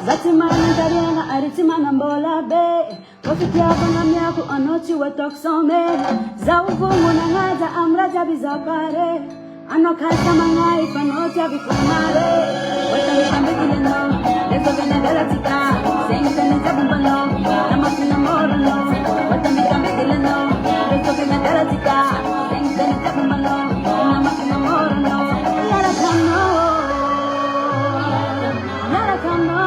Zatimana Dariana Aritimana Mbola Be Wafikiava na miaku anochi watoksome Zauvu munangaza amraja bizapare Anokasa mangai panocha vikumare Watamikambi no Leso vene galatika Sengi tene jabumbano Namakina morono Watamikambi no Leso vene galatika Sengi tene jabumbano Namakina morono Yarakano Yarakano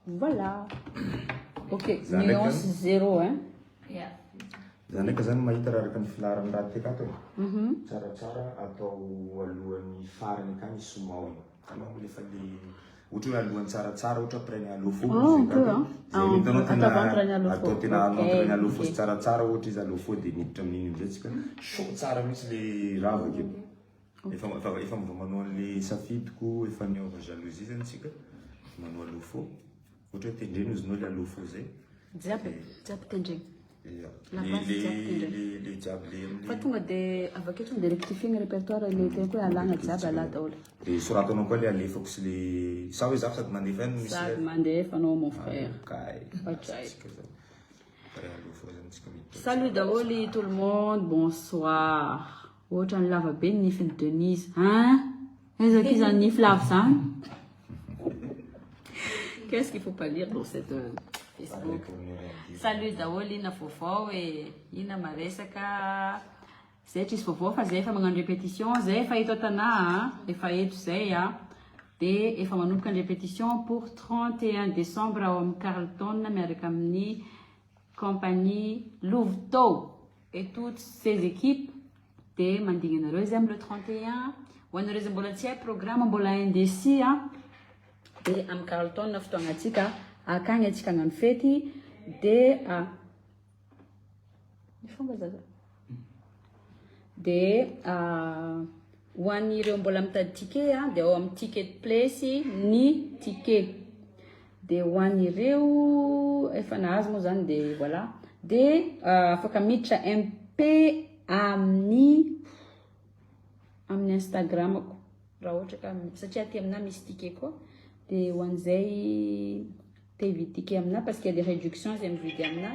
Voilà. Ok, nuance zéro, hein? Yeah. Zany ka zany mahita raha araka ny filaharany raha tek ato tsaratsara atao alohan'ny farany akany somao io tanao lefa le ohatra hoe alohan'ny tsaratsara ohatra après ny alofo atao tena entre ny alofo sy tsaratsara ohatra izy alofo dia miditra amin'iny amizay tsika so tsara mihitsy le raha avakeo efa mba manao an'le safidiko efa niova jalousie zany tsika manao alofo ohatra hoe tendreny izy nao le alofo zay Jiaby tendreny. le jiaby le Fa tonga de avakeo tonga de rectifier répertoire le teko alana jiaby ala daholo. dia soratanao koa le alefako sy le sa hoe zafy sady mandefa ny misy Sady mandefa anao mon frère. kay Fatray. alofo zany tsika mity Salut Daoli, tout le monde, bonsoir. Ohatra ny lava be ny nifiny Denise. Hein? Est-ce qu'ils ont nif lave ça? Qu'est-ce qu'il faut pas lire dans cette Facebook? Salut Daoli, na fofo e ina maresaka. Zay tsisy vovô fa zay efa magnano répétition, zay efa eto tana, efa eto zay de efa manomboka ny répétition pour 31 décembre ao amin'ny Carlton miaraka amin'ny compagnie Louveteau et toutes ses équipes de mandignanareo izy amin'ny le 31 ho anareo zay mbola tsy hay programme mbola indécis de amin'ny Carlton na fotoagna atsika akagny atsika hagnano fety de fomba zaza dia ho an'ireo mbola mitady ticket dia ao amin'ny ticket place ny ticket dia ho an'ireo efa nahazo moa zany dia voilà dia afaka miditra MP amin'ny Instagramako raha ohatra ka satria aty amina misy ticket koa dia ho an'izay te hividy ticket amina parce qu'il y a des réductions zay mividy amina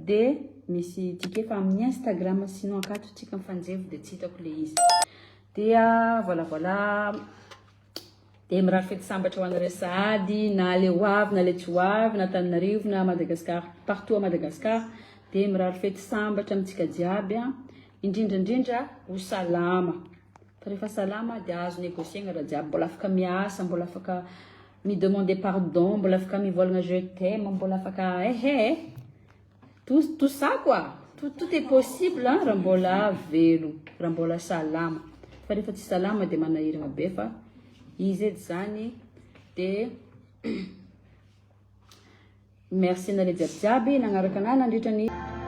dia misy ticket fa amin'ny Instagram sinon akato tsika mifanjevy dia tsy hitako le izy dia voilà dia mirary fety sambatra ho an'ireo sahady na le hoavy na le tsy hoavy na Antananarivo na Madagascar partout à Madagascar dia mirary fety sambatra amintsika jiaby indrindra ho salama fa rehefa salama dia azo négocier raha jiaby mbola afaka miasa mbola afaka mi-demander pardon mbola afaka mivolagna je t'aime mbola afaka tout ça quoi tout est possible raha mbola velo raha mbola salama fa rehefa tsy salama dia manahirana be fa izy edy zany dia merci nale jiaby nagnaraka anahy nandritra ny